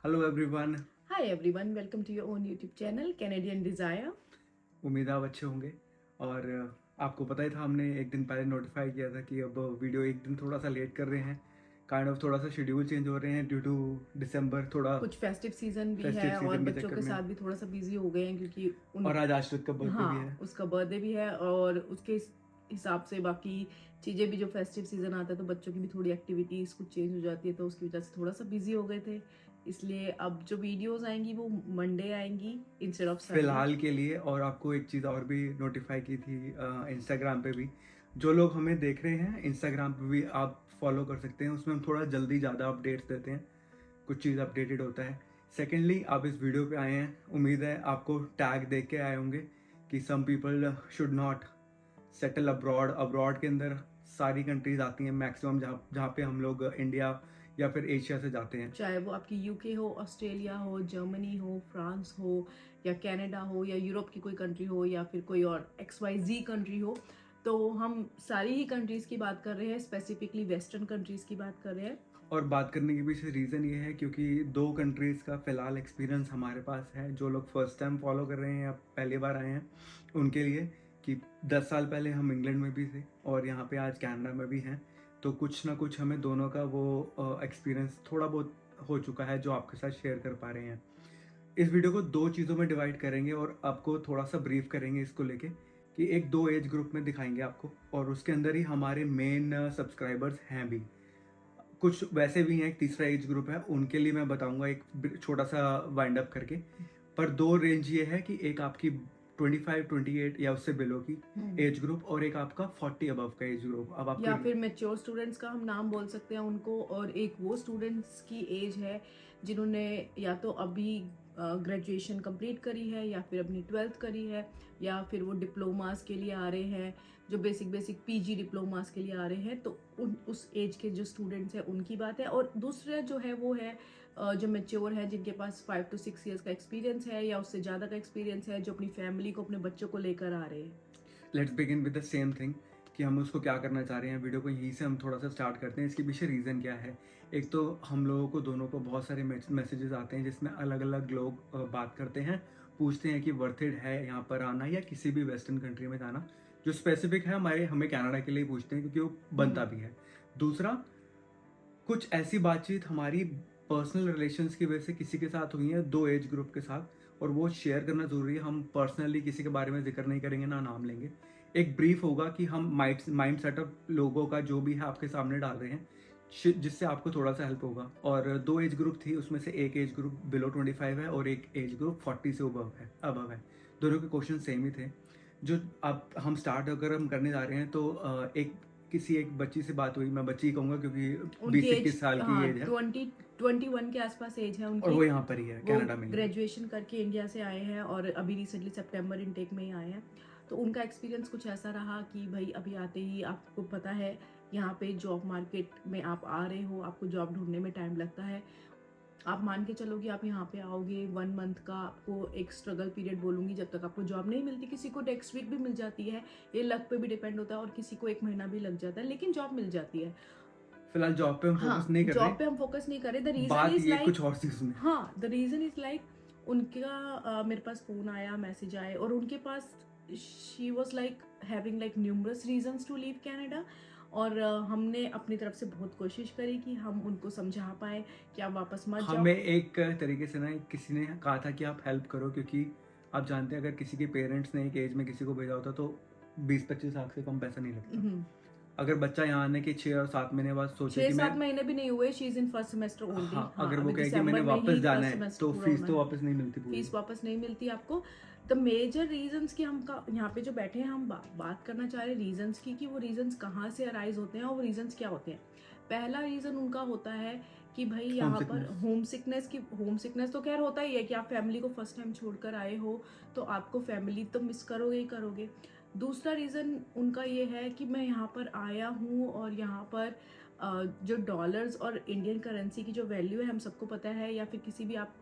Hello everyone. Hi everyone, welcome to your own YouTube channel Canadian Desire. उम्मीद है आप अच्छे होंगे। और आपको पता ही था, हमने एक दिन पहले नोटिफाई किया था कि अब वीडियो एक दिन थोड़ा सा लेट कर रहे हैं। काइंड ऑफ थोड़ा सा शेड्यूल चेंज हो रहे हैं ड्यू टू दिसंबर, थोड़ा कुछ फेस्टिव सीजन भी फेस्टिव है और सीजन के बच्चों चक्कर के में। साथ भी थोड़ा सा बिजी हो गए हैं क्योंकि और आज आश्रित का बर्थडे भी है। उसका बर्थडे भी है और उसके हिसाब से बाकी चीज़ें भी, जो फेस्टिव सीजन आता है तो बच्चों की भी थोड़ी एक्टिविटीज कुछ चेंज हो जाती है, तो उसकी वजह से थोड़ा सा बिजी हो गए थे। इसलिए अब जो वीडियोस आएंगी वो मंडे आएंगी इंस्टेड ऑफ संडे। फिलहाल के लिए। और आपको एक चीज़ और भी नोटिफाई की थी इंस्टाग्राम पे भी। जो लोग हमें देख रहे हैं इंस्टाग्राम पे भी आप फॉलो कर सकते हैं, उसमें हम थोड़ा जल्दी ज़्यादा अपडेट्स देते हैं, कुछ चीज़ अपडेटेड होता है। सेकेंडली, आप इस वीडियो पे आए हैं, उम्मीद है आपको टैग देख के आए होंगे कि some people should not settle abroad. Abroad के अंदर सारी कंट्रीज आती हैं मैक्सिमम, जहाँ जहाँ पे हम लोग इंडिया या फिर एशिया से जाते हैं। चाहे वो आपकी यूके हो, ऑस्ट्रेलिया हो, जर्मनी हो, फ्रांस हो या कनाडा हो या यूरोप की कोई कंट्री हो या फिर कोई और XYZ कंट्री हो, तो हम सारी ही कंट्रीज़ की बात कर रहे हैं, स्पेसिफिकली वेस्टर्न कंट्रीज़ की बात कर रहे हैं। और बात करने के पीछे रीज़न ये है क्योंकि दो कंट्रीज़ का फ़िलहाल एक्सपीरियंस हमारे पास है। जो लोग फर्स्ट टाइम फॉलो कर रहे हैं या पहली बार आए हैं उनके लिए, कि 10 साल पहले हम इंग्लैंड में भी थे और यहाँ पे आज कनाडा में भी हैं। तो कुछ ना कुछ हमें दोनों का वो एक्सपीरियंस थोड़ा बहुत हो चुका है जो आपके साथ शेयर कर पा रहे हैं। इस वीडियो को दो चीज़ों में डिवाइड करेंगे और आपको थोड़ा सा ब्रीफ करेंगे इसको लेके, कि एक दो एज ग्रुप में दिखाएंगे आपको, और उसके अंदर ही हमारे मेन सब्सक्राइबर्स हैं भी। कुछ वैसे भी हैं, एक तीसरा एज ग्रुप है, उनके लिए मैं बताऊंगा एक छोटा सा वाइंड अप करके। पर दो रेंज ये है कि एक आपकी 25 28 या उससे बिलो की एज ग्रुप, और एक आपका 40 अबव का एज ग्रुप। अब आपको या फिर मेच्योर स्टूडेंट्स का हम नाम बोल सकते हैं उनको, और एक वो स्टूडेंट्स की एज है जिन्होंने या तो अभी ग्रेजुएशन कंप्लीट करी है या फिर अपनी 12th करी है, या फिर वो डिप्लोमास के लिए आ रहे हैं, जो बेसिक पीजी डिप्लोमास के लिए आ रहे हैं, तो उस एज के जो स्टूडेंट्स हैं उनकी बात है। और दूसरा जो है वो है जो मेच्योर है, जिनके पास 5 to 6 ईयर्स का एक्सपीरियंस है या उससे ज़्यादा का एक्सपीरियंस है, जो अपनी फैमिली को, अपने बच्चों को लेकर आ रहे हैं। Let's begin with the same thing, कि हम उसको क्या करना चाह रहे हैं। वीडियो को यहीं से हम थोड़ा सा स्टार्ट करते हैं। इसके पीछे रीज़न क्या है। एक तो हम लोगों को दोनों को बहुत सारे मैसेजेस आते हैं जिसमें अलग अलग लोग बात करते हैं, पूछते हैं कि वर्थ इट है यहाँ पर आना या किसी भी वेस्टर्न कंट्री में जाना। जो स्पेसिफिक है हमें कनाडा के लिए पूछते हैं क्योंकि वो बनता भी है। दूसरा, कुछ ऐसी बातचीत हमारी पर्सनल रिलेशंस की वजह से किसी के साथ हुई है, दो एज ग्रुप के साथ, और वो शेयर करना ज़रूरी है। हम पर्सनली किसी के बारे में जिक्र नहीं करेंगे, ना नाम लेंगे। एक ब्रीफ होगा कि हम माइंड सेटअप लोगों का जो भी है आपके सामने डाल रहे हैं, जिससे आपको थोड़ा सा हेल्प होगा। और दो एज ग्रुप थी, उसमें से एक एज ग्रुप बिलो 25 है और एक एज ग्रुप 40 से अबव है। दोनों के क्वेश्चन सेम ही थे। जो आप हम स्टार्ट अगर हम करने जा रहे हैं तो किसी एक बच्ची से बात हुई, मैं बच्ची कहूँगा क्योंकि उनकी 20-21 साल की एज है, 21 के आसपास एज है और उनकी। वो यहाँ पर ही है, वो कनाडा में ही है। ग्रेजुएशन करके इंडिया से आए हैं और अभी रिसेंटली सितंबर इनटेक में ही आए हैं। तो उनका एक्सपीरियंस कुछ ऐसा रहा कि भाई अभी आते ही आपको पता है यहाँ पे जॉब मार्केट में आप आ रहे हो, आपको जॉब ढूंढने में टाइम लगता है। आप मान के चलो कि आप यहाँ पे आओगे, 1 मंथ का आपको एक स्ट्रगल पीरियड बोलूँगी, जब तक आपको जॉब नहीं मिलती। किसी को नेक्स्ट वीक भी मिल जाती है, ये लक पे भी डिपेंड होता है, और किसी को 1 महीना भी लग जाता है, लेकिन जॉब मिल जाती है। फिलहाल जॉब पे हम फोकस नहीं कर रहे, जॉब पे हम फोकस नहीं करें। द रीजन बात इज ये लाइक, कुछ और चीज में। हाँ, द रीजन इज लाइक उनका मेरे पास फोन आया, मैसेज आए, और उनके पास she was like having like numerous reasons to leave Canada. और हमने अपनी तरफ से बहुत कोशिश करी कि हम उनको समझा पाए कि आप वापस मत जाओ। हमें एक तरीके से ना किसी ने कहा था कि आप हेल्प करो, क्योंकि आप जानते हैं अगर किसी के पेरेंट्स ने एक एज में किसी को भेजा होता तो 20-25 लाख से कम पैसा नहीं लगता। अगर बच्चा यहाँ आने के 6 और 7 महीने बाद सोचे कि 6-7 मैं, महीने भी नहीं हुए, she is in first semester only. हाँ, अगर वो अभी कहे कि मैंने दिसंबर में वापस ही जाना फर्स्ट है सेमेस्टर तो पूरा फीस होना तो है। वापस नहीं मिलती पूरी। फीस वापस नहीं मिलती आपको। द मेजर रीजंस की हम यहाँ पे जो बैठे हैं, हम बात करना चाह रहे हैं रीजंस की, कि वो रीजंस कहाँ से अराइज होते हैं और वो रीजंस क्या होते हैं। पहला रीजन उनका होता है कि भाई यहाँ पर होम सिकनेस तो खैर होता ही है कि आप फैमिली को फर्स्ट टाइम छोड़कर आए हो, तो आपको फैमिली तो मिस करोगे ही करोगे। दूसरा रीज़न उनका ये है कि मैं यहाँ पर आया हूँ और यहाँ पर जो डॉलर्स और इंडियन करेंसी की जो वैल्यू है, हम सबको पता है, या फिर किसी भी आप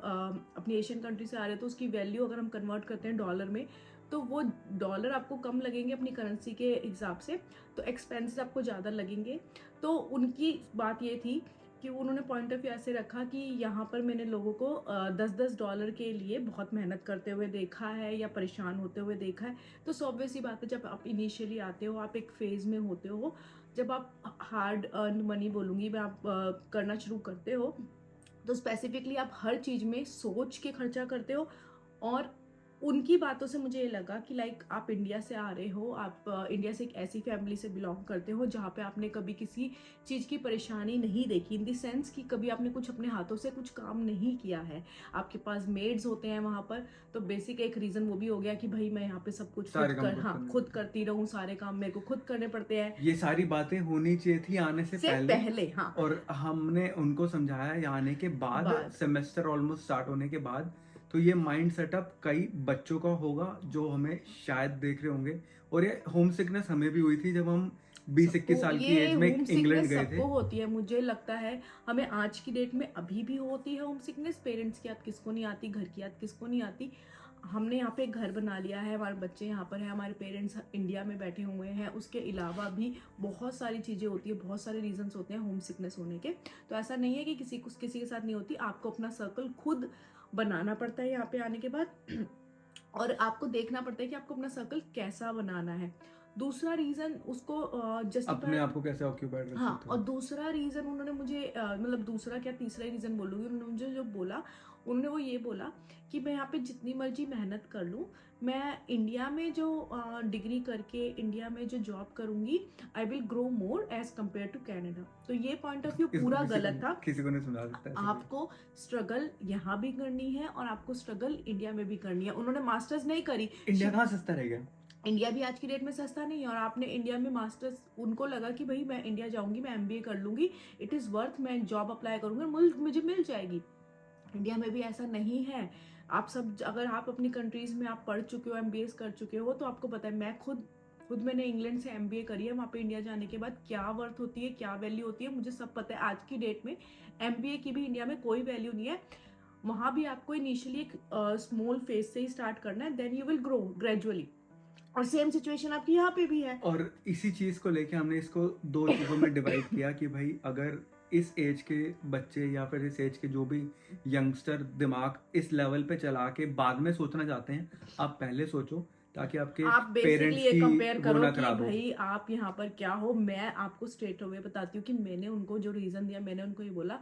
अपनी एशियन कंट्री से आ रहे हो तो उसकी वैल्यू अगर हम कन्वर्ट करते हैं डॉलर में, तो वो डॉलर आपको कम लगेंगे अपनी करेंसी के हिसाब से, तो एक्सपेंसेस आपको ज़्यादा लगेंगे। तो उनकी बात ये थी कि उन्होंने पॉइंट ऑफ व्यू ऐसे रखा कि यहाँ पर मैंने लोगों को $10-10 के लिए बहुत मेहनत करते हुए देखा है या परेशान होते हुए देखा है। तो ऑब्वियस सी बात है, जब आप इनिशियली आते हो, आप एक फेज़ में होते हो, जब आप हार्ड अर्न मनी बोलूँगी मैं, आप करना शुरू करते हो, तो स्पेसिफिकली आप हर चीज़ में सोच के खर्चा करते हो। और उनकी बातों से मुझे ये लगा कि लाइक आप इंडिया से आ रहे हो, आप इंडिया से एक ऐसी फैमिली से बिलोंग करते हो जहाँ पे आपने कभी किसी चीज़ की परेशानी नहीं देखी, इन द सेंस कि कभी आपने कुछ अपने हाथों से कुछ काम नहीं किया है। आपके पास मेड्स होते हैं वहाँ पर, तो बेसिक एक रीज़न वो भी हो गया कि भाई मैं यहाँ पे सब कुछ सारे काम खुद हाँ करने खुद पड़ते करती रहूँ, सारे काम मेरे को खुद करने पड़ते हैं। हैं। ये सारी बातें होनी चाहिए थी आने से पहले हाँ, और हमने उनको समझाया ये आने के बाद, बाद सेमेस्टर ऑलमोस्ट स्टार्ट होने के बाद। तो ये माइंड सेटअप कई बच्चों का होगा जो हमें शायद देख रहे होंगे। और ये होम सिकनेस हमें भी हुई थी जब हम 20-21 साल की ये एज में होम इंग्लैंड सिकनेस गए सबको थे। होती है, मुझे लगता है हमें आज की डेट में अभी भी होती है होम सिकनेस। पेरेंट्स की याद किसको नहीं आती, घर की याद किसको नहीं आती। हमने यहाँ पे एक घर बना लिया है, हमारे बच्चे यहाँ पर हैं, हमारे पेरेंट्स इंडिया में बैठे हुए हैं, उसके अलावा भी बहुत सारी चीज़ें होती है, बहुत सारे रीजंस होते हैं होम सिकनेस होने के। तो ऐसा नहीं है कि किसी के साथ नहीं होती, आपको अपना सर्कल खुद बनाना पड़ता है यहाँ पे आने के बाद और आपको देखना पड़ता है कि आपको अपना सर्कल कैसा बनाना है। दूसरा रीज़न उसको अपने जस्टिफाई, आप को कैसे ऑक्यूपाइड रख हाँ, सकते और हो। दूसरा रीज़न उन्होंने मुझे मतलब दूसरा क्या तीसरा रीज़न बोलूँगी, उन्होंने मुझे जो बोला, उन्होंने वो ये बोला कि मैं यहाँ पे जितनी मर्जी मेहनत कर लूँ, मैं इंडिया में जो डिग्री करके इंडिया में जो जॉब करूँगी, I will grow more as compare to Canada. तो ये पॉइंट ऑफ व्यू पूरा गलत था। किसी को नहीं समझा सकता ऐसे कोई। आपको स्ट्रगल यहाँ भी करनी है और आपको स्ट्रगल इंडिया में भी करनी है। उन्होंने मास्टर्स नहीं करी, इंडिया कहाँ सस्ता रह गया। इंडिया भी आज की डेट में सस्ता नहीं है, और आपने इंडिया में मास्टर्स, उनको लगा कि भाई मैं इंडिया जाऊंगी, मैं एमबीए कर लूंगी, इट इज़ वर्थ, मैं जॉब अप्लाई करूंगी, मुझे मिल जाएगी। इंडिया में भी ऐसा नहीं है। आप सब, अगर आप अपनी कंट्रीज़ में आप पढ़ चुके हो, एमबीए कर चुके हो, तो आपको पता है। मैं खुद मैंने इंग्लैंड से एमबीए करी है, वहाँ पे इंडिया जाने के बाद क्या वर्थ होती है, क्या वैल्यू होती है, मुझे सब पता है। आज की डेट में एमबीए की भी इंडिया में कोई वैल्यू नहीं है। वहाँ भी आपको इनिशियली एक स्मॉल फेज से ही स्टार्ट करना है, then you will grow gradually. और सेम सिचुएशन आपकी यहाँ पे भी है। और इसी चीज़ को लेके हमने इसको दो चीज़ों में डिवाइड किया कि भाई अगर इस एज के बच्चे या फिर इस एज के जो भी यंगस्टर दिमाग इस लेवल पे चला के बाद में सोचना चाहते हैं, आप पहले सोचो ताकि आपके आप बेसिकली पेरेंट्स ये की कंपेयर वो करो ना कि खराब हो। भाई आप यहाँ पर क्या हो। मैं आपको स्ट्रेट अवे बताती हूँ कि मैंने उनको जो रीज़न दिया, मैंने उनको ये बोला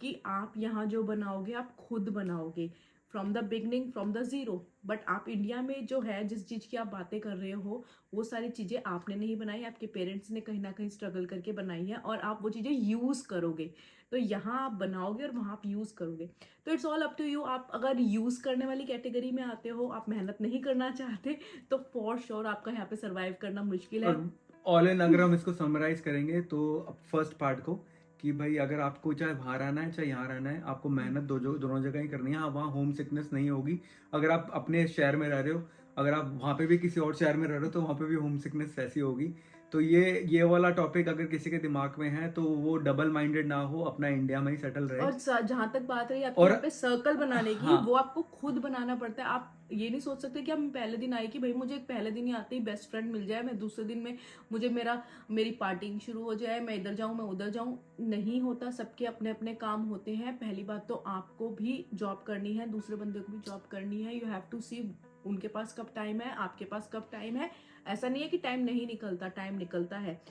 कि आप यहाँ जो बनाओगे आप खुद बनाओगे, from the beginning, from the zero. But आप इंडिया में जो है, जिस चीज़ की आप बातें कर रहे हो, वो सारी चीज़ें आपने नहीं बनाई, आपके पेरेंट्स ने कहीं ना कहीं स्ट्रगल करके बनाई है, और आप वो चीज़ें यूज़ करोगे। तो यहाँ आप बनाओगे और वहाँ आप यूज़ करोगे। तो it's all up to you. आप अगर यूज़ करने वाली कैटेगरी में आते हो, आप मेहनत नहीं करना चाहते, तो फॉर श्योर आपका यहाँ पे सर्वाइव करना मुश्किल है। और ऑल इन अगर हम इसको समराइज करेंगे तो फर्स्ट पार्ट को कि भाई अगर आपको चाहे बाहर आना है चाहे यहाँ रहना है, आपको मेहनत दोनों जगह ही करनी है। हाँ, वहाँ होम सिकनेस नहीं होगी। अगर आप अपने शहर में रह रहे हो, अगर आप वहाँ पे भी किसी और शहर में रह रहे हो, तो वहाँ पे भी होम सिकनेस वैसी होगी। तो ये वाला टॉपिक अगर किसी के दिमाग में है तो वो डबल माइंडेड ना हो, अपना इंडिया में ही सेटल रहे। और जहाँ तक बात रही आपके और यहाँ पे सर्कल बनाने की, हाँ, वो आपको खुद बनाना पड़ता है। आप ये नहीं सोच सकते कि हम पहले दिन आए कि भाई मुझे पहले दिन ही आते ही बेस्ट फ्रेंड मिल जाए, मैं दूसरे दिन में मुझे मेरी पार्टिंग शुरू हो जाए, मैं इधर जाऊँ, मैं उधर जाऊँ। नहीं होता, सबके अपने अपने काम होते हैं। पहली बात तो आपको भी जॉब करनी है, दूसरे बंदे को भी जॉब करनी है। यू हैव टू सी उनके पास कब टाइम है, आपके पास कब टाइम है। ऐसा नहीं है कि टाइम नहीं निकलता, टाइम निकलता है।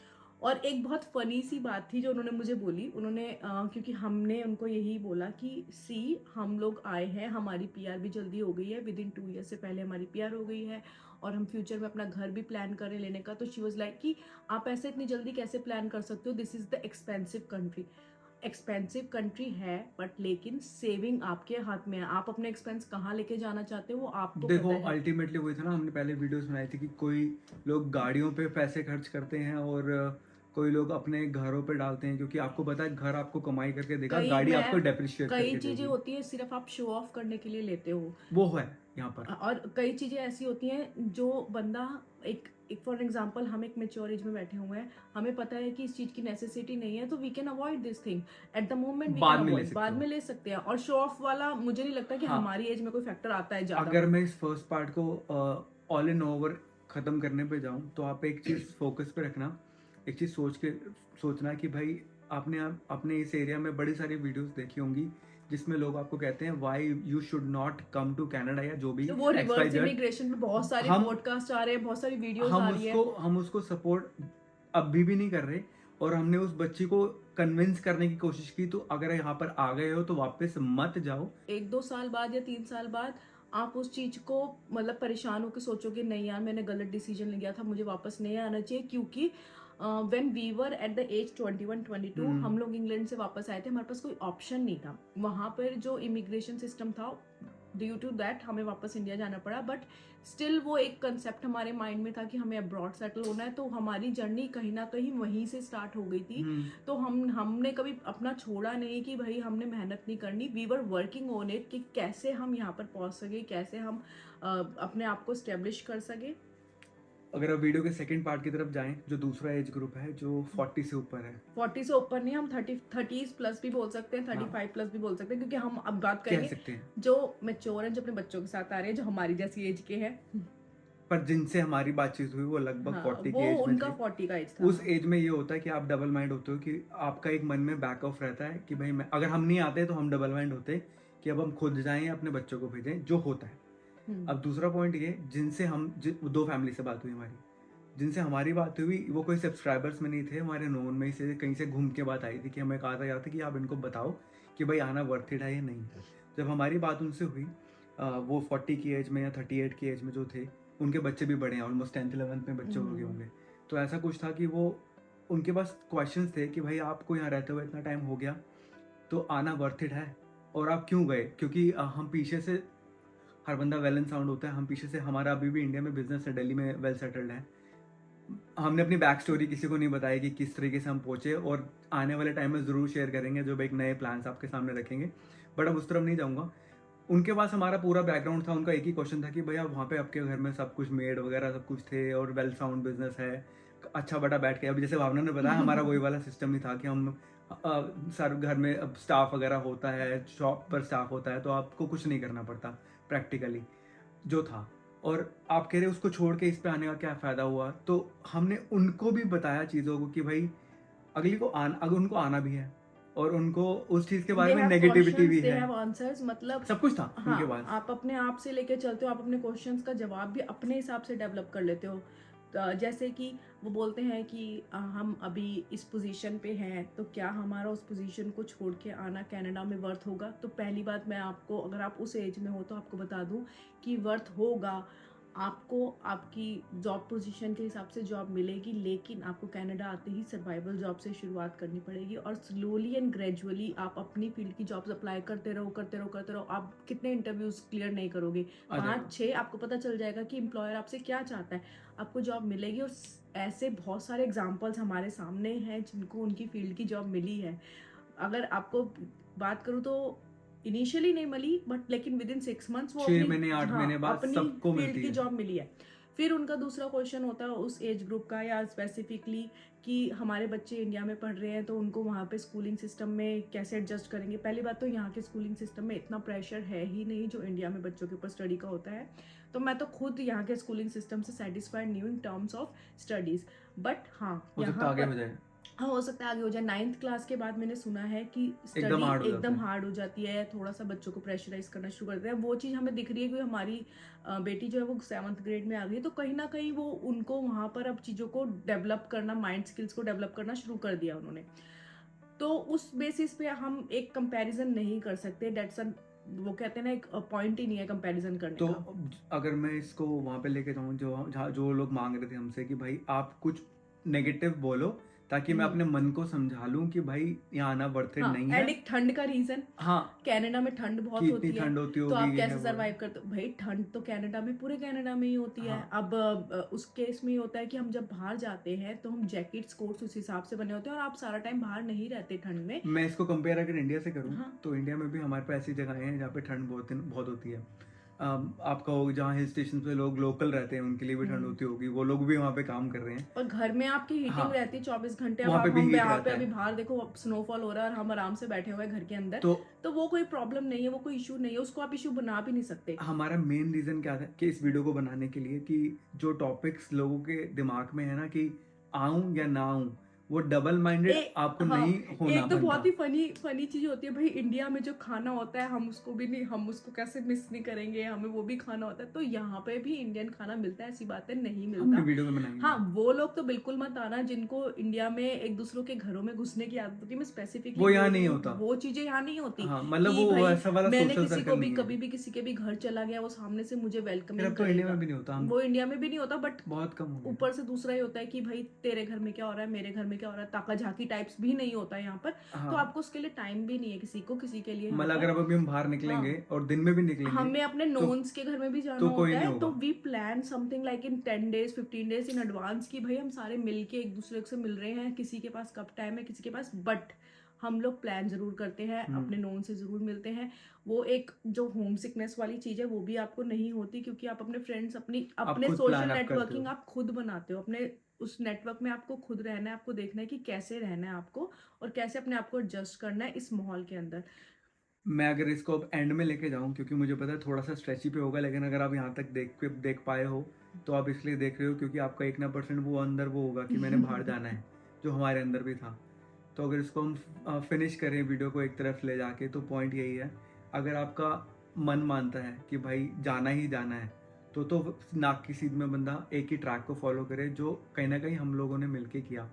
और एक बहुत फ़नी सी बात थी जो उन्होंने मुझे बोली, उन्होंने क्योंकि हमने उनको यही बोला कि सी, हम लोग आए हैं, हमारी पीआर भी जल्दी हो गई है, विद इन 2 ईयर से पहले हमारी पीआर हो गई है, और हम फ्यूचर में अपना घर भी प्लान करें लेने का। तो शी वॉज लाइक कि आप ऐसे इतनी जल्दी कैसे प्लान कर सकते हो, this is the expensive country. Expensive country है, बट लेकिन सेविंग आपके हाथ में है। आप अपने एक्सपेंस कहाँ लेके जाना चाहते हो वो आपको देखो पता है। अल्टीमेटली वही था ना, हमने पहले वीडियोस बनाई थी कि कोई लोग गाड़ियों पे पैसे खर्च करते हैं और कोई लोग अपने घरों पे डालते हैं, क्योंकि आपको पता है घर आपको कमाई करके देगा, गाड़ी आपको डेप्रिशिएट कई करके चीज़ें देगी। होती है सिर्फ आप शो ऑफ करने के लिए लेते हो, वो है यहाँ पर। और कई चीज़ें ऐसी होती हैं जो बंदा एक फॉर एग्जांपल, हम एक मेच्योर एज में बैठे हुए हैं, हमें पता है कि इस चीज़ की नेसेसिटी नहीं है, तो we can avoid this thing at the moment, we बाद कैन में ले अवॉइड, सकते बाद हो। में ले सकते हैं। और शो ऑफ वाला मुझे नहीं लगता कि हाँ, हमारी एज में कोई फैक्टर आता है ज़्यादा। अगर मैं इस फर्स्ट पार्ट को ऑल इन ओवर ख़त्म करने पे जाऊँ, तो आप एक चीज़ फोकस पे रखना, एक चीज़ सोचना कि भाई आपने अपने इस एरिया में बड़ी सारी वीडियोस देखी होंगी जिसमें लोग आपको कहते हैं why you should not come to Canada या जो भी तो वो रिवर्स XYZ। इमिग्रेशन पे बहुत सारे हम पॉडकास्ट आ रहे हैं, बहुत सारी वीडियोस आ रही है। हम उसको सपोर्ट अभी भी नहीं कर रहे, और हमने उस बच्ची को कन्विंस करने की कोशिश की, तो अगर यहाँ पर आ गए हो तो वापस मत जाओ। 1-2 साल बाद या 3 साल बाद आप उस चीज को मतलब परेशान होकर सोचोगे नहीं यार मैंने गलत डिसीजन ले लिया था, मुझे वापस नहीं आना चाहिए। क्योंकि when we were at the age 21-22 हम लोग इंग्लैंड से वापस आए थे, हमारे पास कोई ऑप्शन नहीं था। वहां पर जो इमिग्रेशन सिस्टम था, ड्यू टू दैट हमें वापस इंडिया जाना पड़ा। बट स्टिल वो एक कंसेप्ट हमारे माइंड में था कि हमें अब्रॉड सेटल होना है, तो हमारी जर्नी कहीं ना कहीं वहीं से स्टार्ट हो गई थी। तो हमने कभी अपना छोड़ा नहीं कि भाई हमने मेहनत नहीं करनी। We were working on it कि कैसे हम यहाँ पर पहुँच सके, कैसे हम अपने आप को स्टेब्लिश कर सके। अगर आप वीडियो के सेकंड पार्ट की तरफ जाएं, जो दूसरा एज ग्रुप है जो 40 से ऊपर है, 40 से ऊपर नहीं, हम 30 प्लस भी बोल सकते हैं, 35 प्लस भी बोल सकते हैं, क्योंकि हम अब बात कह करेंगे सकते हैं, जो मैच्योर हैं, जो अपने बच्चों के साथ आ रहे हैं, जो हमारी जैसी एज के हैं। पर जिनसे हमारी बातचीत हुई वो लगभग 40 वो की एज में उनका थे। 40 का एज था। उस एज में ये होता है कि आप डबल माइंड होते हो, कि आपका एक मन में बैक ऑफ रहता है कि भाई मैं, अगर हम नहीं आते तो हम डबल माइंड होते कि अब हम खुद जाएं या अपने बच्चों को भेजें, जो होता है। अब दूसरा पॉइंट ये, जिनसे दो फैमिली से बात हुई हमारी, जिनसे हमारी बात हुई वो कोई सब्सक्राइबर्स में नहीं थे, हमारे नोन में ही से कहीं से घूम के बात आई थी कि हमें कहा था कि आप इनको बताओ कि भाई आना वर्थ इट है या नहीं। जब हमारी बात उनसे हुई, वो 40 की एज में या 38 की एज में जो थे, उनके बच्चे भी बड़े हैं, ऑलमोस्ट 10th 11th में बच्चे हो गए होंगे। तो ऐसा कुछ था कि वो, उनके पास क्वेश्चंस थे कि भाई आपको यहाँ रहते हुए इतना टाइम हो गया, तो आना वर्थ इट है, और आप क्यों गए? क्योंकि हम पीछे से, हर बंदा वेल एंड साउंड होता है, हम पीछे से, हमारा अभी भी इंडिया में बिजनेस है, दिल्ली में वेल सेटल्ड है। हमने अपनी बैक स्टोरी किसी को नहीं बताई कि किस तरीके से हम पहुंचे, और आने वाले टाइम में ज़रूर शेयर करेंगे जब एक नए प्लान्स आपके सामने रखेंगे, बट अब उस तरफ नहीं जाऊँगा। उनके पास हमारा पूरा बैकग्राउंड था, उनका एक ही क्वेश्चन था कि भैया वहाँ पे आपके घर में सब कुछ मेड वगैरह सब कुछ थे और वेल साउंड बिजनेस है, अच्छा बड़ा बैठ के, अभी जैसे भावना ने बताया हमारा वही वाला सिस्टम नहीं था कि हम सर घर में अब स्टाफ वगैरह होता है, शॉप पर स्टाफ होता है, तो आपको कुछ नहीं करना पड़ता प्रैक्टिकली जो था। और आप कह रहे उसको छोड़ के इस पे आने का क्या फ़ायदा हुआ, तो हमने उनको भी बताया चीज़ों को कि भाई अगली को अगर उनको आना भी है और उनको उस चीज़ के बारे में नेगेटिविटी भी है, आंसर्स, मतलब सब कुछ था हाँ, उनके पास। आप अपने आप से लेके चलते हो, आप अपने क्वेश्चंस का जवाब भी अपने हिसाब से डेवलप कर लेते हो। जैसे कि वो बोलते हैं कि हम अभी इस पोजीशन पे हैं, तो क्या हमारा उस पोजीशन को छोड़ के आना कनाडा में वर्थ होगा? तो पहली बात मैं आपको, अगर आप उस एज में हो तो आपको बता दूं कि वर्थ होगा। आपको आपकी जॉब पोजीशन के हिसाब से जॉब मिलेगी, लेकिन आपको कनाडा आते ही सर्वाइवल जॉब से शुरुआत करनी पड़ेगी, और स्लोली एंड ग्रेजुअली आप अपनी फील्ड की जॉब्स अप्लाई करते रहो। आप कितने इंटरव्यूज क्लियर नहीं करोगे, 5-6, आपको पता चल जाएगा कि एम्प्लॉयर आपसे क्या चाहता है, आपको जॉब मिलेगी। और ऐसे बहुत सारे एग्जाम्पल्स हमारे सामने हैं जिनको उनकी फील्ड की जॉब मिली है। अगर आपको बात करूँ तो इनिशियली नहीं मिली, बट लेकिन विद इन 6 मंथ्स वो 6 महीने 8 महीने बाद अपनी सबको फील्ड मिलती की है। जॉब मिली है। फिर उनका दूसरा क्वेश्चन होता है उस एज ग्रुप का, या स्पेसिफिकली कि हमारे बच्चे इंडिया में पढ़ रहे हैं तो उनको वहाँ पे स्कूलिंग सिस्टम में कैसे एडजस्ट करेंगे। पहली बात तो यहाँ के स्कूलिंग सिस्टम में इतना प्रेशर है ही नहीं जो इंडिया में बच्चों के ऊपर स्टडी का होता है। तो मैं तो खुद यहाँ के स्कूलिंग सिस्टम से सेटिस्फाइड नहीं हूँ in terms of studies. But हाँ, यहाँ आगे हो जाए, हाँ हो सकता है आगे हो जाए। 9th क्लास के बाद मैंने सुना है कि स्टडी एकदम हार्ड हो जाती है, थोड़ा सा बच्चों को प्रेशराइज करना शुरू करते हैं। वो चीज़ हमें दिख रही है कि हमारी बेटी जो है वो 7th ग्रेड में आ गई, तो कहीं ना कहीं वो उनको वहाँ पर अब चीज़ों को डेवलप करना, माइंड स्किल्स को डेवलप करना शुरू कर दिया उन्होंने। तो उस बेसिस पे हम एक कंपैरिजन नहीं कर सकते। डेट्स वो कहते हैं ना, एक पॉइंट ही नहीं है कंपैरिजन करने तो का। अगर मैं इसको वहाँ पे लेके जाऊँ जो लोग मांग रहे थे हमसे कि भाई आप कुछ नेगेटिव बोलो ताकि मैं अपने मन को समझा लूं कि भाई यहाँ आना वर्थ इट नहीं है। एंड एक ठंड का रीजन, हाँ, कनाडा में ठंड बहुत होती है, ठंड होती तो आप होगी, कैसे सरवाइव करते हो? भाई ठंड तो कनाडा में, पूरे कनाडा में ही होती है। अब उस केस में ये होता है कि हम जब बाहर जाते हैं तो हम जैकेट्स कोट्स उस हिसाब से बने होते हैं, और आप सारा टाइम बाहर नहीं रहते ठंड में। मैं इसको कंपेयर अगर इंडिया से करूँ तो इंडिया में भी हमारे पास ऐसी जगहें हैं जहाँ पे ठंड बहुत होती है। आपका हो जहाँ हिल स्टेशन पे लोग लोकल रहते हैं उनके लिए भी ठंड होती होगी, वो लोग भी वहाँ पे काम कर रहे हैं, और घर में आपकी हीटिंग रहती है 24 घंटे। वहाँ पे भी हीट रहता है। अभी बाहर देखो स्नोफॉल हो रहा है और हम आराम से बैठे हुए हैं घर के अंदर, तो वो कोई प्रॉब्लम नहीं है, वो कोई इशू नहीं है, उसको आप इशू बना भी नहीं सकते। हमारा मेन रीजन क्या था कि इस वीडियो को बनाने के लिए, कि जो टॉपिक्स लोगों के दिमाग में है ना कि आऊं या ना आऊं, वो डबल माइंडेड आपको हाँ, नहीं होना एक तो बहुत बनता। ही फनी फनी चीज होती है भाई, इंडिया में जो खाना होता है हम उसको भी नहीं, हम उसको कैसे मिस नहीं करेंगे, हमें वो भी खाना होता है। तो यहाँ पे भी इंडियन खाना मिलता है, ऐसी बात है नहीं हम भी मिलता। वीडियो में बनाएंगे। हाँ, वो लोग तो बिल्कुल मत आना जिनको इंडिया में एक दूसरों के घरों में घुसने की आदत होती है। मैं स्पेसिफिकली वो यहाँ बोल रही नहीं हूँ, होता। वो चीजें यहाँ नहीं होती हाँ, मतलब कि वो भाई वैसा वाला मैंने सोशल किसी सर्कल को भी नहीं है। कभी भी किसी के भी घर चला गया, वो सामने से मुझे फिर वेलकमिंग अब तो इंडिया में करेगा। भी नहीं होता, हम वो इंडिया में भी नहीं होता, बट बहुत कम हो गया। ऊपर से दूसरा ही होता है कि भाई तेरे घर में क्या हो रहा है, मेरे घर में क्या हो रहा है, ताका झाकी टाइप्स भी नहीं होता है यहाँ पर। तो हाँ, आपको उसके लिए टाइम भी नहीं है किसी को, किसी के लिए यहाँ मतलब पर। अगर अब अभी हम बाहर हाँ, निकलेंगे और दिन में भी निकलेंगे हमें अपने तो नोन्स के घर में भी जाना तो कोई होता नहीं है, तो होगा। We plan something like in 10 days 15 days in advance की भाई हम सारे मिलके एक दूसरे से मिल रहे हैं, किसी के पास कब टाइम है किसी के पास, बट हम लोग प्लान जरूर करते हैं, अपने नोन से जरूर मिलते हैं। वो एक जो होम सिकनेस वाली चीज है वो भी आपको नहीं होती, क्योंकि आप अपने फ्रेंड्स आप अपने खुद सोशल प्लान आप करते नेटवर्किंग हो। आप खुद बनाते हो। अपने उस नेटवर्क में आपको खुद रहना है, आपको देखना है कि कैसे रहना है आपको, और कैसे अपने आप को एडजस्ट करना है इस माहौल के अंदर। मैं अगर इसको अब एंड में लेके जाऊं, क्योंकि मुझे पता है थोड़ा सा स्ट्रेची पे होगा, लेकिन अगर आप यहाँ तक देख पाए हो तो आप इसलिए देख रहे हो क्योंकि आपका 1% वो अंदर वो होगा कि मैंने बाहर जाना है, जो हमारे अंदर भी था। तो अगर इसको हम फिनिश करें वीडियो को एक तरफ ले जाके, तो पॉइंट यही है, अगर आपका मन मानता है कि भाई जाना ही जाना है, तो नाक की सीध में बंदा एक ही ट्रैक को फॉलो करे, जो कहीं ना कहीं हम लोगों ने मिलके किया।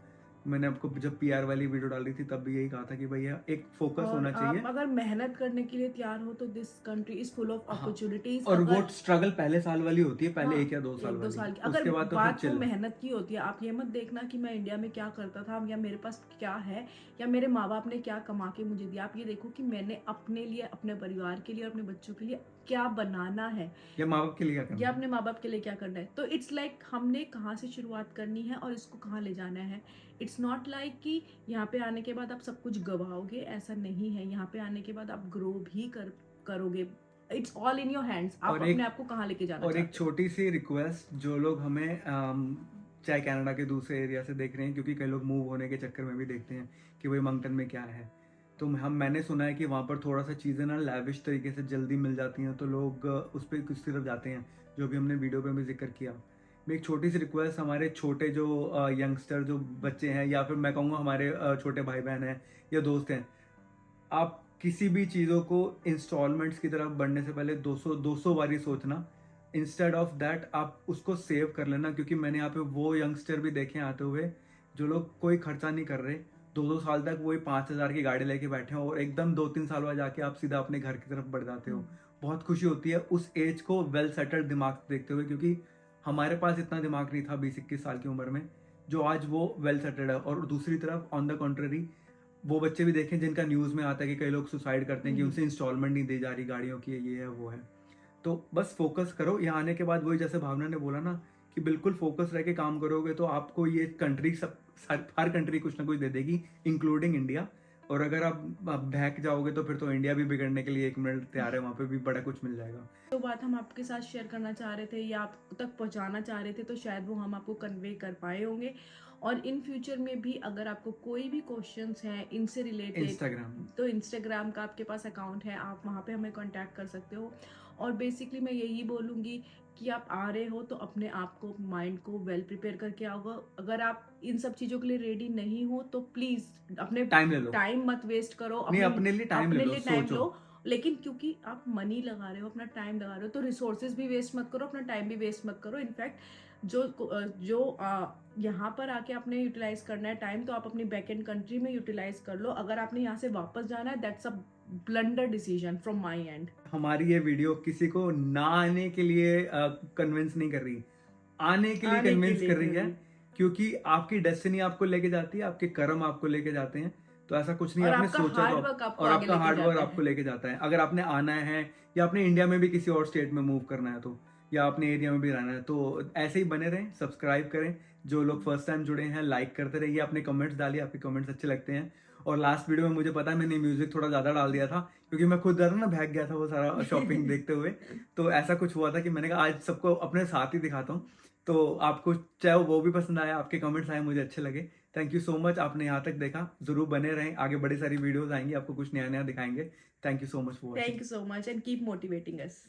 मैंने आपको जब PR वाली वीडियो डाली थी तब भी यही कहा था कि भैया एक फोकस और होना चाहिए। आप अगर मेहनत करने के लिए तैयार हो तो this country is full of हाँ, अपॉर्चुनिटीज। और वो अगर स्ट्रगल पहले साल वाली होती है, पहले हाँ, 1 या 2 साल 1-2 वाली, साल की अगर उसके बाद तो फिर बात वो चिल। मेहनत की होती है, आप ये मत देखना कि मैं इंडिया में क्या करता था या मेरे पास क्या है या मेरे माँ बाप ने क्या कमा के मुझे दिया। आप ये देखो कि मैंने अपने लिए, अपने परिवार के लिए और अपने बच्चों के लिए क्या बनाना है, या माँ बाप के लिए क्या करना या है। अपने माँ बाप के लिए क्या करना है। तो इट्स लाइक हमने कहाँ से शुरुआत करनी है और इसको कहाँ ले जाना है। इट्स नॉट लाइक कि यहाँ पे आने के बाद आप सब कुछ गवाओगे, ऐसा नहीं है। यहाँ पे आने के बाद आप ग्रो भी करोगे। It's all in your hands, आप और अपने एक आप को कहाँ लेके जाना और एक चाहते हो। छोटी सी रिक्वेस्ट, जो लोग हमें चाहे कनाडा के दूसरे एरिया से देख रहे हैं, क्योंकि कई लोग मूव होने के चक्कर में भी देखते हैं कि भाई मंगटन में क्या है, तो मैंने सुना है कि वहाँ पर थोड़ा सा चीज़ें ना लैविश तरीके से जल्दी मिल जाती हैं, तो लोग उस पर कुछ तरफ जाते हैं, जो भी हमने वीडियो पे भी जिक्र किया। मैं एक छोटी सी रिक्वेस्ट, हमारे छोटे जो यंगस्टर जो बच्चे हैं, या फिर मैं कहूँगा हमारे छोटे भाई बहन हैं या दोस्त हैं, आप किसी भी चीज़ों को इंस्टॉलमेंट्स की तरफ बढ़ने से पहले 200 बारी सोचना। इंस्टेड ऑफ दैट आप उसको सेव कर लेना, क्योंकि मैंने यहाँ पे वो यंगस्टर भी देखे हैं आते हुए, जो लोग कोई खर्चा नहीं कर रहे, 2-2 साल तक वही 5,000 की गाड़ी लेके बैठे हो, और एकदम 2-3 साल बाद जाके आप सीधा अपने घर की तरफ बढ़ जाते हो। बहुत खुशी होती है उस एज को वेल सेटल्ड दिमाग से देखते हुए, क्योंकि हमारे पास इतना दिमाग नहीं था 20-21 साल की उम्र में, जो आज वो वेल सेटल्ड है। और दूसरी तरफ ऑन द कॉन्ट्ररी, वो बच्चे भी देखें जिनका न्यूज़ में आता है कि कई लोग सुसाइड करते हैं कि उनसे इंस्टॉलमेंट नहीं दी जा रही गाड़ियों की, ये है वो है। तो बस फोकस करो। यहाँ आने के बाद वही जैसे भावना ने बोला ना, कि बिल्कुल फोकस रह के काम करोगे तो आपको ये कंट्री हर कंट्री कुछ ना कुछ दे देगी, इंक्लूडिंग इंडिया। और अगर आप बहक जाओगे तो फिर तो इंडिया भी बिगड़ने के लिए 1 मिनट तैयार है, वहाँ पे भी बड़ा कुछ मिल जाएगा। जो बात हम आपके साथ शेयर करना चाह रहे थे या आप तक पहुंचाना चाह रहे थे, तो शायद वो हम आपको कन्वे कर पाए होंगे। और इन फ्यूचर में भी अगर आपको कोई भी क्वेश्चंस हैं इनसे रिलेटेड, इंस्टाग्राम, तो इंस्टाग्राम का आपके पास अकाउंट है, आप वहाँ पे हमें कांटेक्ट कर सकते हो। और बेसिकली मैं यही बोलूँगी कि आप आ रहे हो तो अपने आप को, माइंड को वेल प्रिपेयर करके आओगे। अगर आप इन सब चीज़ों के लिए रेडी नहीं हो तो प्लीज़ अपने टाइम ले लो। टाइम मत वेस्ट करो, नहीं, अपने लिए टाइम ले लो, सोचो। लो। लेकिन क्योंकि आप मनी लगा रहे हो, अपना टाइम लगा रहे हो, तो रिसोर्सेज भी वेस्ट मत करो, अपना टाइम भी वेस्ट मत करो। इनफैक्ट जो यहाँ पर आके आपने यूटिलाइज करना है टाइम, तो आप अपनी बैक एंड कंट्री में यूटिलाइज कर लो। अगर आपने यहाँ से वापस जाना है, that's a blunder decision from my and. हमारी ये वीडियो किसी को ना आने के लिए कन्विंस नहीं कर रही, आने के लिए आने के कन्विंस लिए कर रही कर है, रही। क्योंकि आपकी डेस्टिनी आपको लेके जाती है, आपके कर्म आपको लेके जाते हैं। तो ऐसा कुछ नहीं और आपने आपका सोचा हार्ड तो वर्क आपको और आगे आपका लेके हार्ड वर्क जाता आपको है। लेके जाता है। अगर आपने आना है, या आपने इंडिया में भी किसी और स्टेट में मूव करना है, तो या अपने एरिया में भी रहना है, तो ऐसे ही बने रहें, सब्सक्राइब करें। जो लोग फर्स्ट टाइम जुड़े हैं, लाइक करते रहिए, अपने कमेंट्स डालिए, आपके कमेंट्स अच्छे लगते हैं। और लास्ट वीडियो में मुझे पता है मैंने म्यूजिक थोड़ा ज़्यादा डाल दिया था, क्योंकि मैं खुद ज़्यादा ना भाग गया था वो सारा शॉपिंग देखते हुए। तो ऐसा कुछ हुआ था कि मैंने कहा आज सबको अपने साथ ही दिखाता हूँ। तो आपको चाहे वो भी पसंद आया, आपके कमेंट्स आए, मुझे अच्छे लगे। थैंक यू सो मच, आपने यहाँ तक देखा। जरूर बने रहें, आगे बड़ी सारी वीडियोस आएंगी, आपको कुछ नया नया दिखाएंगे। Thank you so much for watching. Thank you so much and keep motivating us.